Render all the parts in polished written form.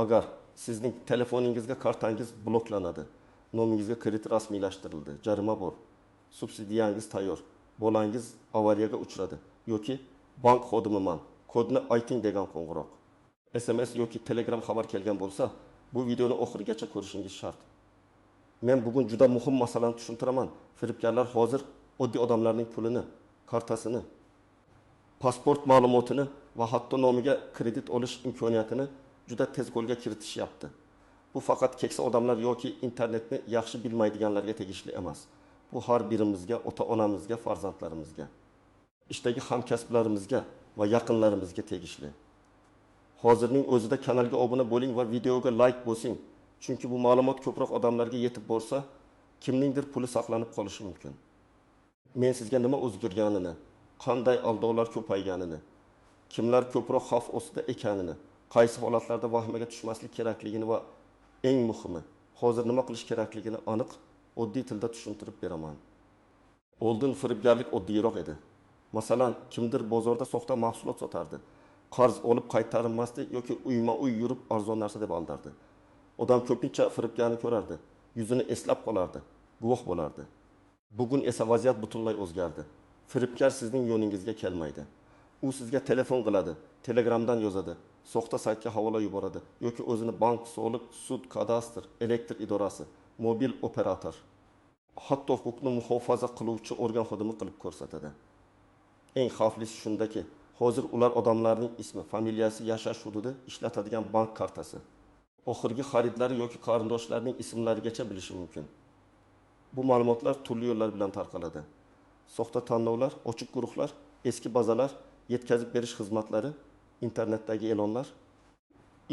Agar sizning telefoningizga kartangiz bloklanadi, nomingizga kredit rasmiylashtirildi, jarima bor, subsidiyangiz tayyor, bolangiz avariyaga uchradi yoki bank xodimiman, kodni ayting degan qo'ng'iroq, SMS yoki Telegram xabar kelgan bo'lsa, bu videoni oxirigacha ko'rishingiz shart. Men bugun juda muhim masalani tushuntiraman. Firibgarlar hozir oddiy odamlarning pulini, kartasini, pasport ma'lumotini va hatto nomiga kredit olish imkoniyatini juda tez qo'lga kiritishyapti. Bu faqat keksa odamlar yoki internetni yaxshi bilmaydiganlarga tegishli emas. Bu har birimizga, ota-onamizga, farzandlarimizga, ishdagi hamkasblarimizga va yaqinlarimizga tegishli. Hozirning o'zida kanalga obuna bo'ling va videoga like bosing. Chunki bu ma'lumot ko'proq odamlarga yetib borsa, kimningdir puli saqlanib qolishi mumkin. Men sizga nima o'zgarganini, qanday aldovlar ko'payganini, kimlar ko'proq xavf ostida ekanini, qaysi holatlarda vahimaga tushmaslik kerakligini va eng muhimi, hozir nima qilish kerakligini aniq, oddiy tilda tushuntirib beraman. Oldin firibgarlik oddiyroq edi. Masalan, kimdir bozorda soxta mahsulot sotardi. Qarz olib qaytarilmasdi yoki uyma-uy yurib arzon narsa deb aldardi. Odam ko'pincha firibgarni ko'rardi, yuzini eslab qolardi, guvoh bo'lardi. Bugun esa vaziyat butunlay o'zgardi. Firibgar sizning yo'ningizga kelmaydi. U sizga telefon qiladi, Telegramdan yozadi, soxta saytga havola yuboradi yoki o'zini bank, soliq, sud, kadastr, elektr idorasi, mobil operator, hatto huquqni muhofaza qiluvchi organ xodimi qilib ko'rsatadi. Eng xavflisi shundaki, hozir ular odamlarning ismi, familiyasi, yashash hududi, ishlatadigan bank kartasi, oxirgi xaridlari yoki qarindoshlarining ismlarigacha bilishi mumkin. Bu ma'lumotlar turli yo'llar bilan tarqaladi. Soxta tanlovlar, ochiq guruhlar, eski bazalar, yetkazib berish xizmatlari, internetdagi e'lonlar,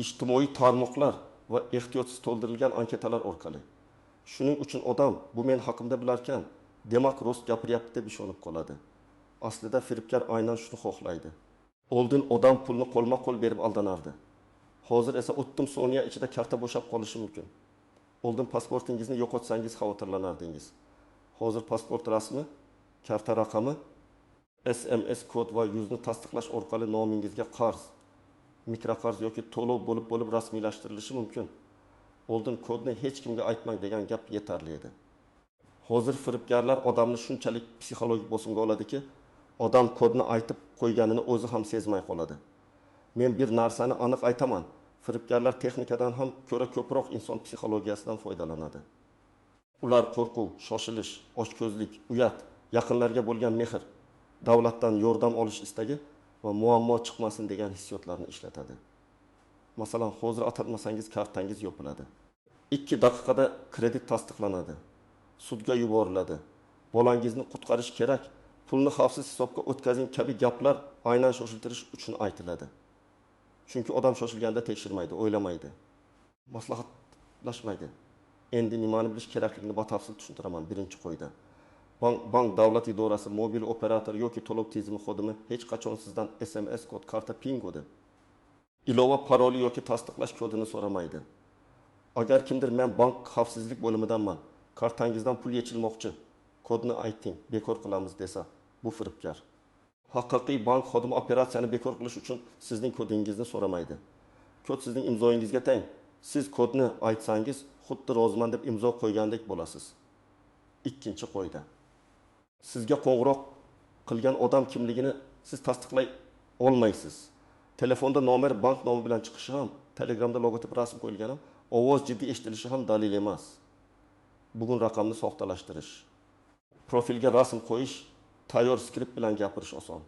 ijtimoiy tarmoqlar va ehtiyotsiz to'ldirilgan anketalar orqali. Shuning uchun odam bu men haqimda bilarkan, demak rost gapiryapti deb ishonib qoladi. Aslida firibgar aynan shuni xohlaydi. Oldin odam pulni qo'lma-qo'l berib aldanardi. Hozir esa o'ttim soniya ichida karta bo'shab qolishi mumkin. Oldin pasportingizni yo'qotsangiz xavotirlanardingiz. Hozir pasport rasmi, karta raqami, SMS kod va yuzni tasdiqlash orqali nomingizga qarz, mikroqarz yoki to'lov bo'lib rasmiylashtirilishi mumkin. Oldin kodni hech kimga aytmang degan gap yetarli edi. Hozir firibgarlar odamni shunchalik psixologik bosimga oladiki, odam kodni aytib qo'yganini o'zi ham sezmay qoladi. Men bir narsani aniq aytaman. Firibgarlar texnikadan ham ko'ra ko'proq inson psixologiyasidan foydalanadi. Ular qo'rquv, shoshilish, ochko'zlik, uyat, yaqinlarga bo'lgan mehr, davlatdan yordam olish istagi va muammo chiqmasin degan hissiyotlarni ishlatadi. Masalan, hozir atatmasangiz kartangiz yopiladi. 2 daqiqada kredit tasdiqlanadi. Sudga yuboriladi. Bolangizni qutqarish kerak, pulni xavfsiz hisobga o'tkazing kabi gaplar aynan shoshiltirish uchun aytiladi. Chunki odam shoshilganda tekshirmaydi, o'ylamaydi, maslahatlashmaydi. Endi nimani bilish kerakligini batafsil tushuntiraman birinchi qo'yda. Bank davlat idorasi, mobil operator yoki to'lov tizimi xodimi hech qachon sizdan SMS kod, karta PIN kodi, ilova paroli yoki tasdiqlash kodini so'ramaydi. Agar kimdir men bank xavfsizlik bo'limidanman, kartangizdan pul yechilmoqchi, kodni ayting, bekor qilamiz desa, bu firibgar. Haqiqiy bank xodimi operatsiyani bekor qilish uchun sizning kodingizni so'ramaydi. Kod sizning imzoingizga teng. Siz kodni aytsangiz, xuddi roziman deb imzo qo'ygandek bo'lasiz. Ikkinchi qo'yda. Sizga qo'ng'iroq qilgan odam kimligini siz tasdiqlay olmaysiz. Telefonda nomer bank nomi bilan chiqishi ham, Telegramda logotip rasm qo'yilgan ham, ovoz jiddiy eshitilishi ham dalil emas. Bugun raqamni soxtalashtirish, profilga rasm qo'yish, tayyor skript bilan gapirish oson.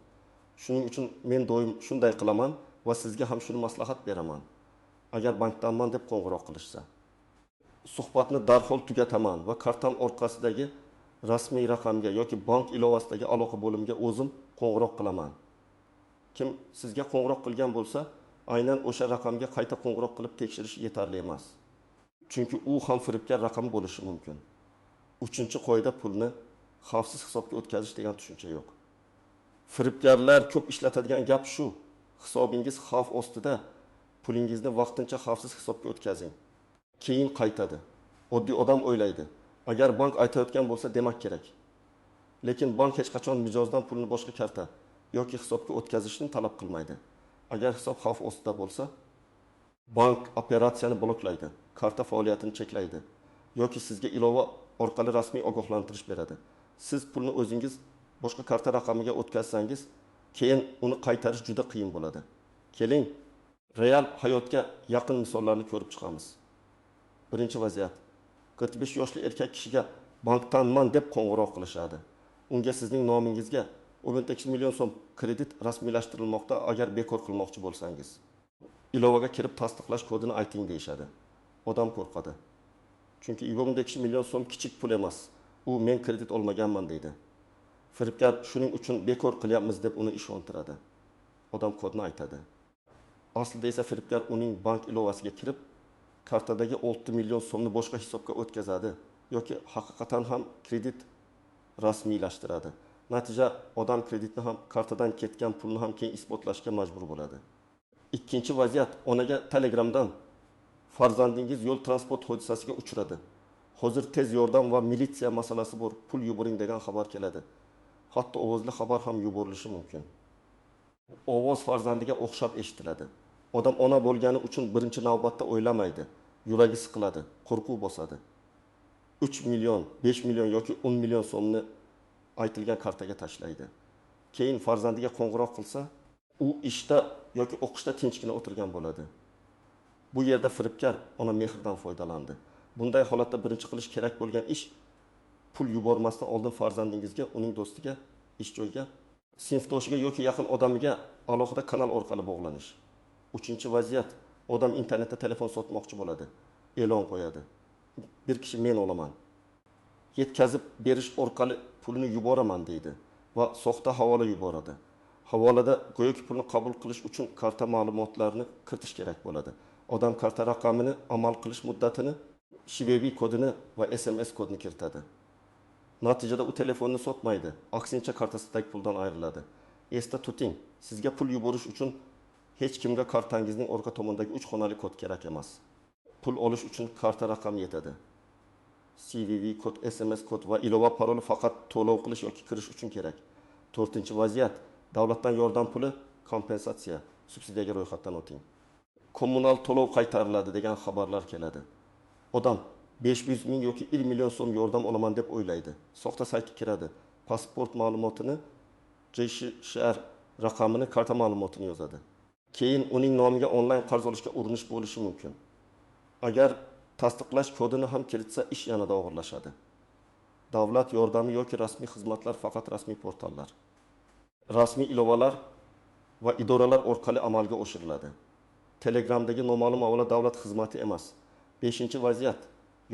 Shuning uchun men doim shunday qilaman va sizga ham shuni maslahat beraman. Agar bankdanman deb qo'ng'iroq qilishsa, suhbatni darhol tugataman va kartam orqasidagi rasmiy raqamga yoki bank ilovasidagi aloqa bo'limiga o'zim qo'ng'iroq qilaman. Kim sizga qo'ng'iroq qilgan bo'lsa, aynan o'sha raqamga qayta qo'ng'iroq qilib tekshirish yetarli emas. Chunki u ham firibgar raqami bo'lishi mumkin. 3-qo'yda pulni xavfsiz hisobga o'tkazish degan tushuncha yo'q. Firibgarlar ko'p ishlatadigan gap shu: hisobingiz xavf ostida, pulingizni vaqtincha xavfsiz hisobga o'tkazing. Keyin qaytadi. Oddiy odam o'ylaydi, agar bank aytayotgan bo'lsa demak kerak. Lekin bank hech qachon mijozdan pulni boshqa karta yoki hisobga o'tkazishni talab qilmaydi. Agar hisob xavf ostida bo'lsa, bank operatsiyani bloklaydi, karta faoliyatini cheklaydi yoki sizga ilova orqali rasmiy ogohlantirish beradi. Siz pulni o'zingiz boshqa karta raqamiga o'tkazsangiz, keyin uni qaytarish juda qiyin bo'ladi. Keling, real hayotga yaqin misollarni ko'rib chiqamiz. Birinchi vaziyat. 45 yoshli erkak kishiga bankdanman deb qo'ng'iroq qilishadi. Unga sizning nomingizga 18 million so'm kredit rasmiylashtirilmoqda agar bekor qilmoqchi bo'lsangiz. Ilovaga kirib tasdiqlash kodini ayting deyishadi. Odam qo'rqadi. Chunki 18 million so'm kichik pul emas. U men kredit olmaganman deydi. Firibgar shuning uchun bekor qilyapmiz deb uni ishontiradi. Odam kodni aytadi. Aslida esa firibgar uning bank ilovasiga kirib, kartadagi 6 million so'mni boshqa hisobga o'tkazadi yoki haqiqatan ham kredit rasmiylashtiradi. Natija odam kreditni ham, kartadan ketgan pulni ham keyin isbotlashga majbur bo'ladi. Ikkinchi vaziyat, onaga Telegramdan farzandingiz yo'l transport hodisasiga uchradi. Hozir tez yordam va militsiya masalasi bor, pul yuboring degan xabar keladi. Hatto ovozli xabar ham yuborilishi mumkin. Ovoz farzandiga o'xshab eshitiladi. Odam ona bo'lgani uchun birinchi navbatda o'ylamaydi. Yuragi siqiladi, qo'rquv bosadi. 3 million, 5 million yoki 10 million so'mni aytilgan kartaga tashlaydi. Keyin farzandiga qo'ng'iroq qilsa, u ishda yoki o'qishda tinchgina o'tirgan bo'ladi. Bu yerda firibgar ona mehrdan foydalandi. Bunday holatda birinchi qilish kerak bo'lgan ish pul yubormasdan oldin farzandingizga, uning do'stiga, ish joyiga, sinfdoshiga yoki yaqin odamiga alohida kanal orqali bog'lanish. Uchinchi vaziyat, odam internetda telefon sotmoqchi bo'ladi. E'lon qo'yadi. Bir kishi men olaman. Yetkazib berish orqali pulni yuboraman deydi va soxta havola yuboradi. Havolada go'yoki pulni qabul qilish uchun karta ma'lumotlarini kiritish kerak bo'ladi. Odam karta raqamini, amal qilish muddatini, CVV kodini va SMS kodini kiritadi. Natijada u telefonni sotmaydi, aksincha kartasidagi puldan ayriladi. Esda tuting, sizga pul yuborish uchun hech kimga kartangizning orqa tomonidagi 3 xonali kod kerak emas. Pul olish uchun karta raqami yetadi. CVV kod, SMS kod va ilova paroli faqat to'lov qilish yoki kirish uchun kerak. 4-vaziyat, davlatdan yordam puli, kompensatsiya, subsidiyaga ro'yxatdan o'ting. Kommunal to'lov qaytariladi degan xabarlar keladi. Odam 500 ming yoki 1 million so'm yordam olaman deb o'ylaydi. Soxta saytga kiradi. Pasport ma'lumotini, JSHR raqamini, karta ma'lumotini yozadi. Keyin uning nomiga onlayn qarz olishga urinish bo'lishi mumkin. Agar tasdiqlash kodini ham kiritsa, ish yanada og'irlashadi. Davlat yordami yoki rasmiy xizmatlar faqat rasmiy portallar, rasmiy ilovalar va idoralar orqali amalga oshiriladi. Telegramdagi noma'lum havola davlat xizmati emas. 5-vaziyat,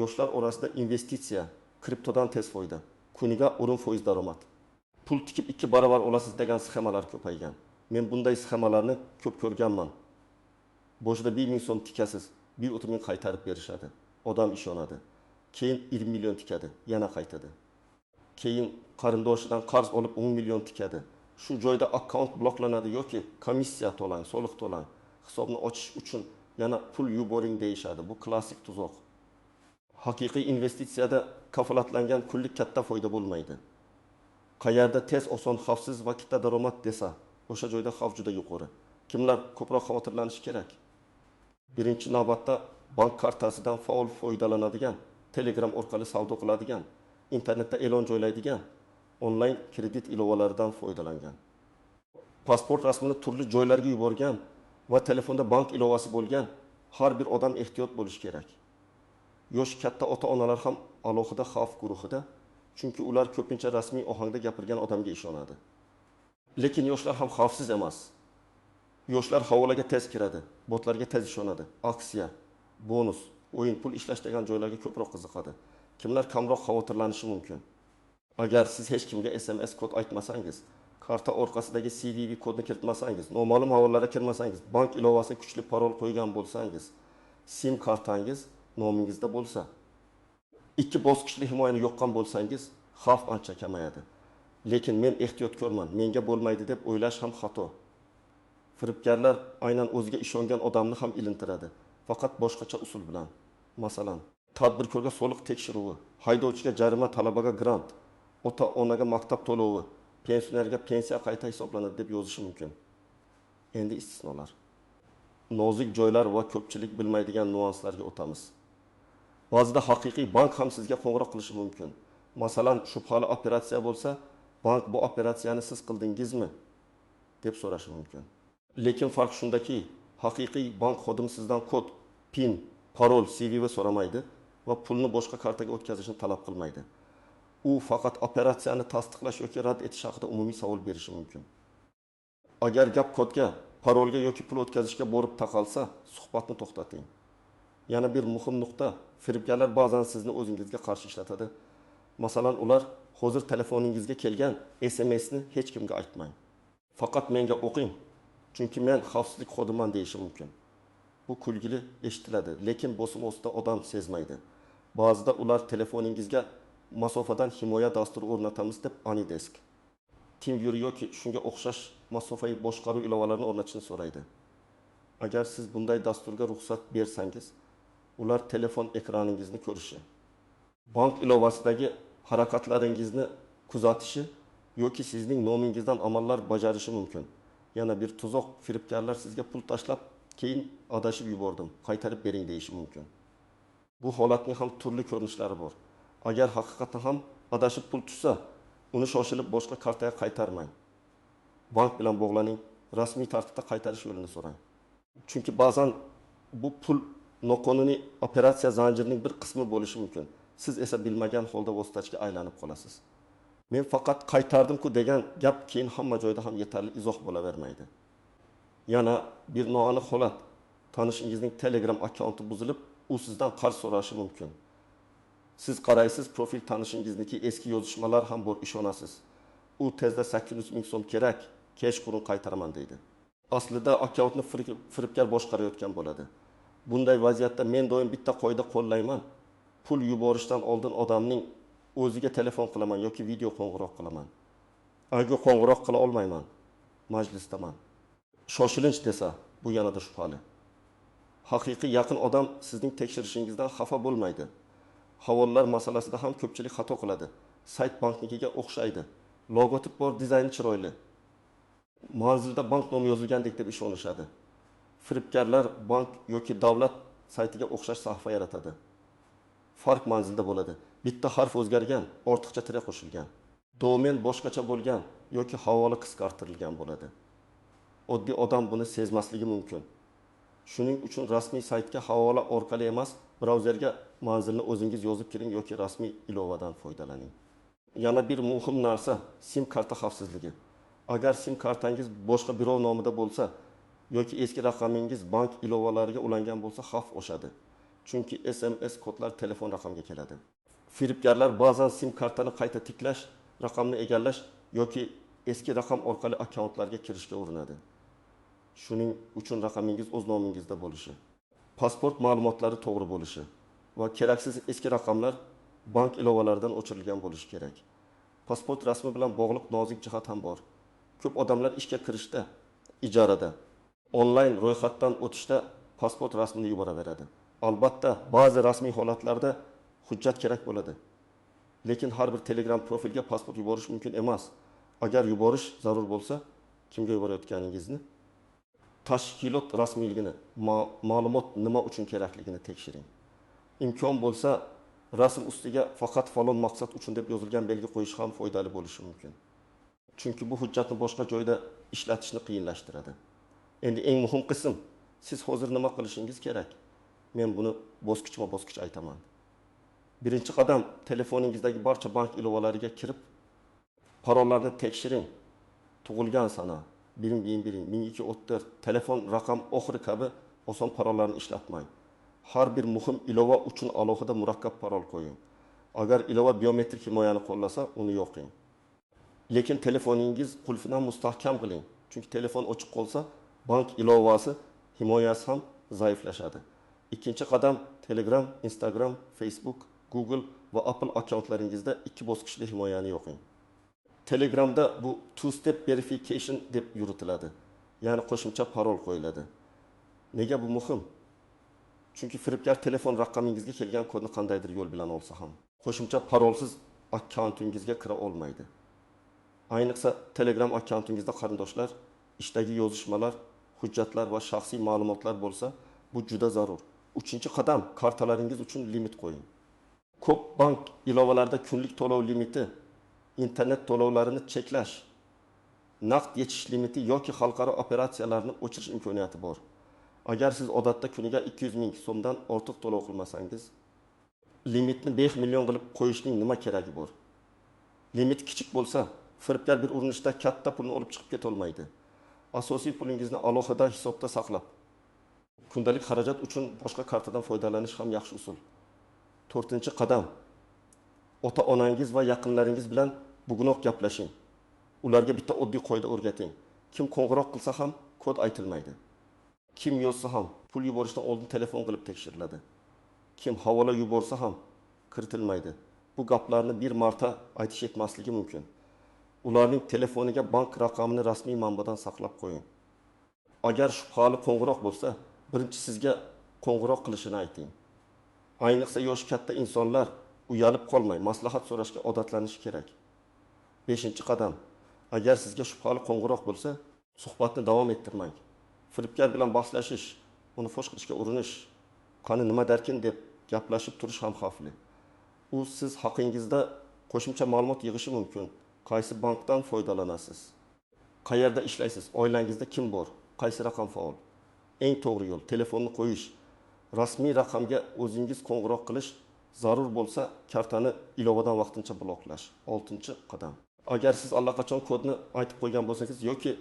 yoshlar orasida investitsiya, kriptodan tez foyda, kuniga o'rin foiz daromad. Pul tikib 2 barobar olasiz degan sxemalar ko'paygan. Men bunday sxemalarni ko'p ko'rganman. Boshida 1 ming so'm tikasiz, bir o'timini qaytarib berishadi. Odam ishonadi. Keyin 20 million tikadi, yana qaytadi. Keyin qarindoshidan qarz olib 10 million tikadi. Shu joyda akkaunt bloklanadi yoki komissiya to'lang, soliq to'lang. Hisobni ochish uchun yana pul yuboring deyishadi. Bu klassik tuzoq. Haqiqiy investitsiyada kafolatlangan kunlik katta foyda bo'lmaydi. Qayerda tez, oson, xavfsiz va katta daromad desa, o'sha joyda xavf juda yuqori. Kimlar ko'proq xavotirlanishi kerak? Birinchi navbatda bank kartasidan faol foydalanadigan, Telegram orqali savdo qiladigan, internetda e'lon joylaydigan, onlayn kredit ilovalaridan foydalangan. Pasport rasmini turli joylarga yuborgan va telefonda bank ilovasi bo'lgan har bir odam ehtiyot bo'lishi kerak. Yosh katta ota-onalar ham alohida xavf guruhida, chunki ular ko'pincha rasmiy ohangda gapirgan odamga ishonadi. Lekin yoshlar ham xavfsiz emas. Yoshlar havolaga tez kiradi, botlarga tez ishonadi. Aksiya, bonus, o'yin pul ishlash degan joylarga ko'proq qiziqadi. Kimlar kamroq xavotirlanishi mumkin? Agar siz hech kimga SMS kod aytmasangiz, karta orqasidagi CVV kodni kiritmasangiz, noma'lum havolalarga kirmasangiz, bank ilovasiga kuchli parol qo'ygan bo'lsangiz, SIM kartangiz nomingizda bo'lsa, 2 bosqichli himoyani yoqqan bo'lsangiz, xavf ancha kamayadi. Lekin men ehtiyotkorman, menga bo'lmaydi deb o'ylash ham xato. Firibgarlar aynan o'ziga ishongan odamni ham ilintiradi, faqat boshqacha usul bilan. Masalan, tadbirkorga soliq tekshiruvi, haydovchiga jarima, talabaga grant, ota-onaga maktab to'lovi, pensionerga pensiya qayta hisoblanadi deb yozishi mumkin. Endi istisnolar. nozik joylar va ko'pchilik bilmaydigan nuanslarga o'tamiz. Ba'zida haqiqiy bank ham sizga qo'ng'iroq qilishi mumkin. Masalan, shubhali operatsiya bo'lsa, bank bu operatsiyani siz qildingizmi deb so'rashi mumkin. Lekin farq shundaki, haqiqiy bank xodimi sizdan kod, PIN, parol, CVV so'ramaydi va pulni boshqa kartaga o'tkazishni talab qilmaydi. U faqat operatsiyani tasdiqlash yoki rad etish haqida umumiy savol berishi mumkin. Agar gap kodga, parolga yoki pul o'tkazishga borib taqalsa, suhbatni to'xtating. Yana bir muhim nuqta, firibgarlar ba'zan sizni o'zingizga qarshi ishlatadi. Masalan, ular hozir telefoningizga kelgan SMSni hech kimga aytmang. Faqat menga o'qing, chunki men xavfsizlik xodimiman deyishi mumkin. Bu kulgili eshitiladi, lekin bosim ostida odam sezmaydi. Ba'zida ular telefoningizga masofadan himoya dasturi o'rnatamiz deb AnyDesk, TeamViewer yoki shunga o'xshash masofaviy boshqaruv ilovalarini o'rnatishni so'raydi. Agar siz bunday dasturga ruxsat bersangiz, ular telefon ekraningizni ko'rishi, bank ilovasidagi harakatlaringizni kuzatishi yoki sizning nomingizdan amallar bajarishi mumkin. Yana bir tuzoq, firibgarlar sizga pul tashlab, keyin adashib yubordim, qaytarib bering deyishi mumkin. Bu holatning ham turli ko'rinishlari bor. Agar haqiqatan ham adashib pul tushsa, uni shoshilib boshqa kartaga qaytarmang. Bank bilan bog'laning, rasmiy tartibda qaytarish yo'lini so'rang. Chunki ba'zan bu pul noqonuniy operatsiya zanjirining bir qismi bo'lishi mumkin. Siz esa bilmagan holda vositachiga aylanib qolasiz. Men faqat qaytardim-ku degan gap keyin hamma joyda ham yetarli izoh bo'lavermaydi. Yana bir noaniq holat, tanishingizning Telegram akkaunti buzilib, u sizdan qarz so'rashi mumkin. Siz qaraysiz, profil tanishingizniki eski yozishmalar ham bor, ishonasiz. U tezda 800 ming so'm kerak, kechqurun qaytaraman deydi. Aslida akkauntni firibgar boshqarayotgan bo'ladi. Bunday vaziyatda men doim bitta qoida qo'llayman. Pul yuborishdan oldin odamning o'ziga telefon qilaman yoki video qo'ng'iroq qilaman. Agar qo'ng'iroq qila olmayman, majlisdaman. Shoshilinch desa, bu yanada shubhali. Haqiqiy yaqin odam sizning tekshirishingizdan xafa bo'lmaydi. Havollar masalasida ham ko'pchilik xato qiladi. Sayt banknikiga o'xshaydi. Logotip bor, dizayni chiroyli. Manzilda bank nomi yozilgandek deb ishonishadi. Firibgarlar bank yoki davlat saytiga o'xshash sahifa yaratadi. Farq manzilda bo'ladi. Bitta harf o'zgargan, ortiqcha tire qo'shilgan. Domen boshqacha bo'lgan yoki havola qisqartirilgan bo'ladi. Oddiy odam buni sezmasligi mumkin. Shuning uchun rasmiy saytga havola orqali emas, brauzerga manzilni o'zingiz yozib kiring yoki rasmiy ilovadan foydalaning. Yana bir muhim narsa SIM karta xavfsizligi. Agar SIM kartangiz boshqa birov nomida bo'lsa yoki eski raqamingiz bank ilovalariga ulangan bo'lsa, xavf oshadi. Chunki SMS kodlar telefon raqamga keladi. Firibgarlar ba'zan SIM kartani qayta tiklash, raqamni egallash yoki eski raqam orqali akkauntlarga kirishga urinadi. Shuning uchun raqamingiz o'z nomingizda bo'lishi, pasport ma'lumotlari to'g'ri bo'lishi va keraksiz eski raqamlar bank ilovalaridan o'chirilgan bo'lishi kerak. Pasport rasmi bilan bog'liq nozik jihat ham bor. Ko'p odamlar ishga kirishda, ijarada, onlayn ro'yxatdan o'tishda pasport rasmini yuboraveradi. Albatta, ba'zi rasmiy holatlarda hujjat kerak bo'ladi. Lekin har bir Telegram profilga pasport yuborish mumkin emas. Agar yuborish zarur bo'lsa, kimga yuborayotganingizni, tashkilot rasmiyligini, ma'lumot nima uchun kerakligini tekshiring. Imkon bo'lsa, rasm ustiga faqat falon maqsad uchun deb yozilgan belgi qo'yish ham foydali bo'lishi mumkin. Chunki bu hujjatni boshqa joyda ishlatishni qiyinlashtiradi. Endi eng muhim qism, siz hozir nima qilishingiz kerak? Men buni bosqichma-bosqich aytaman. Birinchi qadam, telefoningizdagi barcha bank ilovalariga kirib, parollarni tekshiring. Tug'ilgan sana, 1234, telefon raqam oxiri kabi oson parollarni ishlatmang. Har bir muhim ilova uchun alohida murakkab parol qo'ying. Agar ilova biometrik himoyani qo'llasa, uni yoqing. Lekin telefoningiz qulfidan mustahkam qiling. Chunki telefon ochiq qolsa, bank ilovasi himoyasi ham zaiflashadi. Ikkinchi qadam, Telegram, Instagram, Facebook, Google va Apple akkauntlaringizda 2 bosqichli himoyani yoqing. Telegramda bu two-step verification deb yuritiladi. Ya'ni qo'shimcha parol qo'yiladi. Nega bu muhim? Chunki firibgar telefon raqamingizga kelgan kodni qandaydir yo'l bilan olsa ham, qo'shimcha parolsiz akkauntingizga kira olmaydi. Ayniqsa Telegram akkauntingizda qarindoshlar, ishdagi yozishmalar hujjatlar va shaxsiy ma'lumotlar bo'lsa, bu juda zarur. 3-qadam, kartalaringiz uchun limit qo'ying. Ko'p bank ilovalarida kunlik to'lov limiti, internet to'lovlarini cheklash, naqd yechish limiti yoki xalqaro operatsiyalarni o'chirish imkoniyati bor. Agar siz odatda kuniga 200 ming so'mdan ortiq to'lov qilmasangiz, limitni 5 million qilib qo'yishning nima keragi bor? Limit kichik bo'lsa, firibgar bir urinishda katta pulni olib chiqib keta olmaydi. Asosiy pulingizni alohida hisobda saqlab, kundalik xarajat uchun boshqa kartadan foydalanish ham yaxshi usul. 4-qadam. Ota-onangiz va yaqinlaringiz bilan bugunoq gaplashing. Ularga bitta oddiy qoida o'rgating. Kim qo'ng'iroq qilsa ham kod aytilmaydi. Kim yozsa ham pul yuborishdan oldin telefon qilib tekshiriladi. Kim havola yuborsa ham kiritilmaydi. Bu gaplarni bir marta aytish etmasligi mumkin. Ularning telefoniga bank raqamini rasmiy manbadan saqlab qo'ying. Agar shubhali qo'ng'iroq bo'lsa, birinchi sizga qo'ng'iroq qilishini ayting. Ayniqsa yoshi katta insonlar uyalib qolmay, maslahat so'rashga odatlanishi kerak. 5-qadam. Agar sizga shubhali qo'ng'iroq bo'lsa, suhbatni davom ettirmang. Firibgar bilan bahslashish, uni fosh qilishga urinish, qani nima darkin deb gaplashib turish ham xavfli. U siz haqingizda qo'shimcha ma'lumot yig'ishi mumkin. Qaysi bankdan foydalanasiz? Qayerda ishlaysiz? Oilangizda kim bor? Qaysi raqam faol? Eng to'g'ri yo'l telefonni qo'yish. Rasmiy raqamga o'zingiz qo'ng'iroq qilish, zarur bo'lsa kartani ilovadan vaqtincha bloklash. 6-qadam. Agar siz allaqachon kodni aytib qo'ygan bo'lsangiz yoki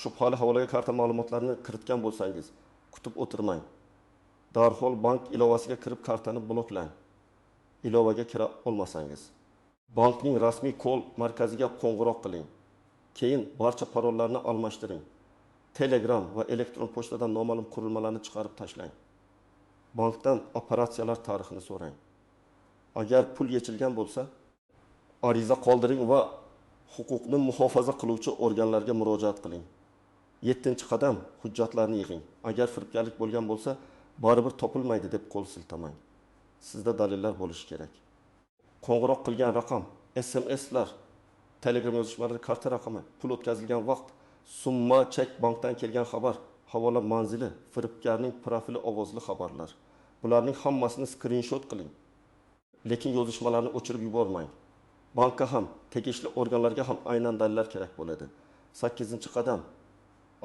shubhali havolaga karta ma'lumotlarini kiritgan bo'lsangiz, kutib o'tirmang. Darhol bank ilovasiga kirib kartani bloklang. Ilovaga kira olmasangiz, bankning rasmiy kol markaziga qo'ng'iroq qiling. Keyin barcha parollarni almashtiring. Telegram va elektron pochtadan noma'lum qurilmalarni chiqarib tashlang. Bankdan operatsiyalar tarixini so'rang. Agar pul yechilgan bo'lsa, ariza qoldiring va huquqni muhofaza qiluvchi organlarga murojaat qiling. 7-qadam, hujjatlarni yig'ing. Agar firibgarlik bo'lgan bo'lsa, baribir topilmaydi deb qo'l siltamang. Sizda dalillar bo'lishi kerak. Qo'ng'iroq qilgan raqam, SMS'lar, Telegram yozishmalari, karta raqami, pul o'tkazilgan vaqt, summa, chek, bankdan kelgan xabar, havola manzili, firibgarning profili ovozli xabarlar. Bularning hammasini skrinshot qiling. Lekin yozishmalarni o'chirib yubormang. Bankka ham, tegishli organlarga ham aynan dalillar kerak bo'ladi. 8-qadam.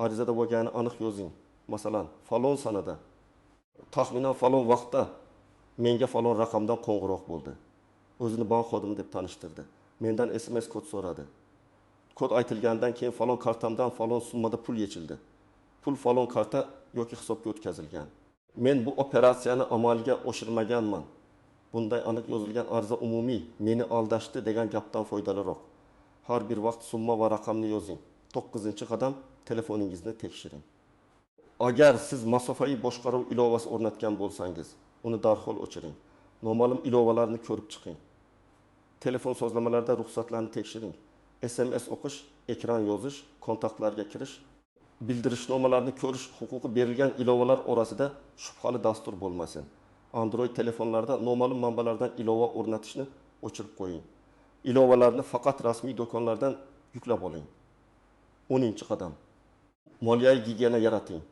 Arizada bo'lganini aniq yozing. Masalan, falon sanada, taxminan falon vaqtda menga falon raqamdan qo'ng'iroq bo'ldi. O'zini bank xodimi deb tanishtirdi. Mendan SMS kod so'radi. Kod aytilgandan keyin falon kartamdan falon summada pul yechildi. Pul falon karta yoki hisobga o'tkazilgan. Men bu operatsiyani amalga oshirmaganman. Bunday aniq yozilgan ariza umumiy, meni aldashdi degan gapdan foydaliroq. Har bir vaqt summa va raqamni yozing. 9-qadam, telefoningizni tekshiring. Agar siz masofaviy boshqaruv ilovasi o'rnatgan bo'lsangiz, uni darhol o'chiring. Noma'lum ilovalarni ko'rib chiqing. Telefon sozlamalarida ruxsatlarni tekshiring. SMS o'qish, ekran yozish, kontaktlarga kirish, bildirishnomalarni ko'rish huquqi berilgan ilovalar orasida shubhali dastur bo'lmasin. Android telefonlarda noma'lum manbalardan ilova o'rnatishni o'chirib qo'ying. Ilovalarni faqat rasmiy do'konlardan yuklab oling. 10-qadam. Moliyaviy gigiyena yarating.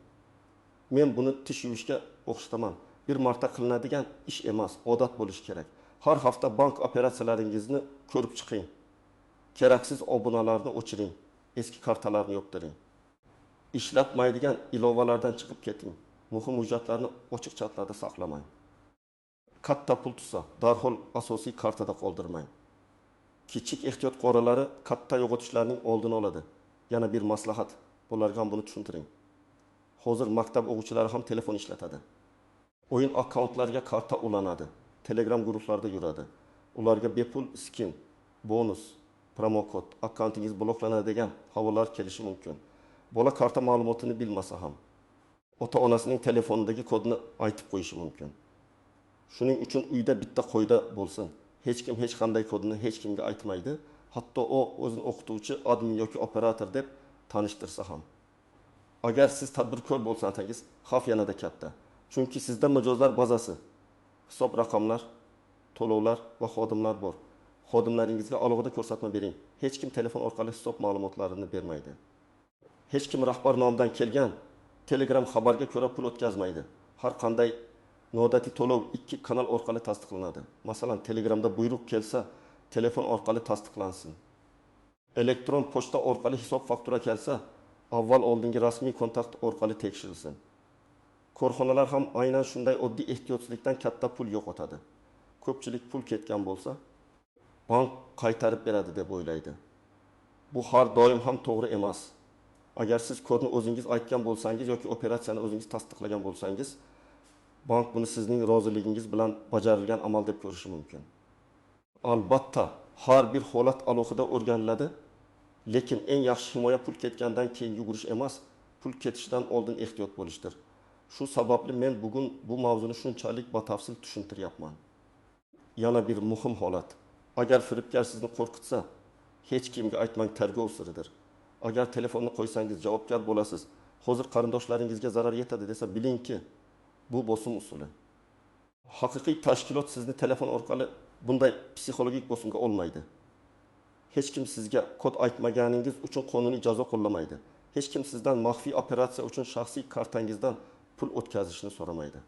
Men buni tish yuvishga o'xshataman. Bir marta qilinadigan ish emas, odat bo'lishi kerak. Har hafta bank operatsiyalaringizni ko'rib chiqing. Keraksiz obunalarni o'chiring. Eski kartalarni yo'qtiring. Ishlatmaydigan ilovalardan chiqib keting. Muhim hujjatlarni ochiq chatlarda saqlamang. Katta pul tutsa, darhol asosiy kartada qoldirmang. Kichik ehtiyot qoralari katta yo'qotishlarning oldini oladi. Yana bir maslahat, bularga ham buni tushuntiring. Hozir maktab o'quvchilari ham telefon ishlatadi. O'yin akkauntlariga karta ulanadi. Telegram guruhlarida yuradi. Ularga bepul skin, bonus, promokod, akkauntingiz bloklanadi degan havolar kelishi mumkin. Bola karta ma'lumotini bilmasa ham ota-onasining telefonidagi kodni aytib qo'yishi mumkin. Shuning uchun uyda bitta qoida bo'lsin. Hech kim hech qanday kodni hech kimga aytmaydi. Hatto o o'zini o'qituvchi, admin yoki operator deb tanishtirsa ham. Agar siz tadbirkor bo'lsangiz, xavf yanada katta. Chunki sizda mijozlar bazasi, hisob raqamlar, to'lovlar va xodimlar bor. Xodimlaringizga alohida ko'rsatma bering. Hech kim telefon orqali hisob ma'lumotlarini bermaydi. Hech kim rahbar nomidan kelgan Telegram xabarga ko'ra pul o'tkazmaydi. Har qanday noodatiy to'lov 2 kanal orqali tasdiqlanadi. Masalan, Telegramda buyruq kelsa, telefon orqali tasdiqlansin. Elektron pochta orqali hisob faktura kelsa, avval oldingi rasmiy kontakt orqali tekshirilsin. Korxonalar ham aynan shunday oddiy ehtiyotsizlikdan katta pul yo'qotadi. Ko'pchilik pul ketgan bo'lsa, bank qaytarib beradi deb o'ylaydi. Bu har doim ham to'g'ri emas. Agar siz kodni o'zingiz aytgan bo'lsangiz yoki operatsiyani o'zingiz tasdiqlagan bo'lsangiz, bank buni sizning roziligingiz bilan bajarilgan amal deb ko'rishi mumkin. Albatta, har bir holat alohida o'rganiladi, lekin eng yaxshi himoya pul ketgandan keyin yugurish emas, pul ketishidan oldin ehtiyot bo'lishdir. Shu sababli men bugun bu mavzuni shunchalik batafsil tushuntiryapman. Yana bir muhim holat. Agar firibgar sizni qo'rqitsa, hech kimga aytmang, tergov siridir. Agar telefonni qo'ysangiz javobgar bo'lasiz. Hozir qarindoshlaringizga zarar yetadi desa, bilingki, bu bosim usuli. Haqiqiy tashkilot sizni telefon orqali bunday psixologik bosimga olmaydi. Hech kim sizga kod aytmaganingiz uchun qonuniy jazo qo'llamaydi. Hech kim sizdan maxfiy operatsiya uchun shaxsiy kartangizdan pul o'tkazishni so'ramaydi.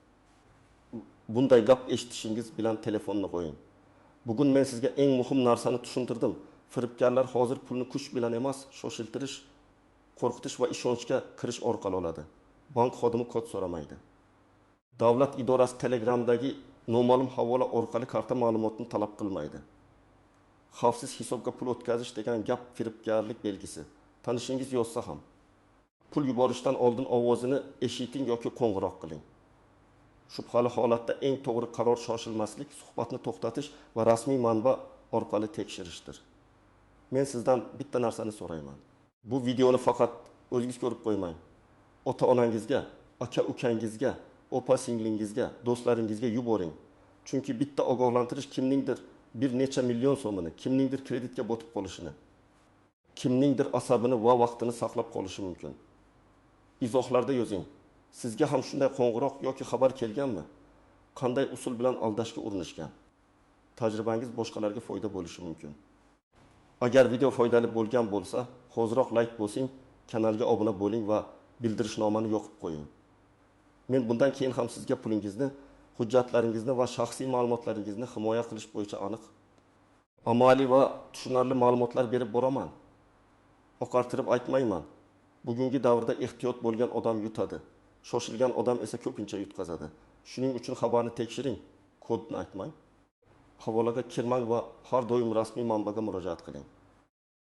Bunday gap eshitishingiz bilan telefonni qo'ying. Bugun men sizga eng muhim narsani tushuntirdim. Firibgarlar hozir pulni kuch bilan emas, shoshiltirish, qo'rqitish va ishonchga kirish orqali oladi. Bank xodimi kod so'ramaydi. Davlat idorasi Telegramdagi noma'lum havola orqali karta ma'lumotini talab qilmaydi. Xavfsiz hisobga pul o'tkazish degan gap firibgarlik belgisi. Tanishingiz yozsa ham. Pul yuborishdan oldin ovozini eshiting yoki qo'ng'iroq qiling. Shubhali holatda eng to'g'ri qaror shoshilmaslik, suhbatni to'xtatish va rasmiy manba orqali tekshirishdir. Men sizdan bitta narsani so'rayman. Bu videoni faqat o'zingiz ko'rib qo'ymang. Ota-onangizga, aka-ukangizga, opa-singlingizga, do'stlaringizga yuboring. Chunki bitta ogohlantirish kimningdir bir necha million so'mini, kimningdir kreditga botib qolishini, kimningdir asabini va vaqtini saqlab qolishi mumkin. Izohlarda yozing. Sizga ham shunday qo'ng'iroq yoki xabar kelganmi? Qanday usul bilan aldashga urinishgan? Tajribangiz boshqalarga foyda bo'lishi mumkin. Agar video foydali bo'lgan bo'lsa, hoziroq like bosing, kanalga obuna bo'ling va bildirishnomani yoqib qo'ying. Men bundan keyin ham sizga pulingizni, hujjatlaringizni va shaxsiy ma'lumotlaringizni himoya qilish bo'yicha aniq, amaliy va tushunarli ma'lumotlar berib boraman. Oqartirib aytmayman. Bugungi davrda ehtiyot bo'lgan odam yutadi. Shoshilgan odam esa ko'pincha yutqazadi. Shuning uchun xabarni tekshiring, kodni aytmang. Havolaga kirmang va har doim rasmiy manbaga murojaat qiling.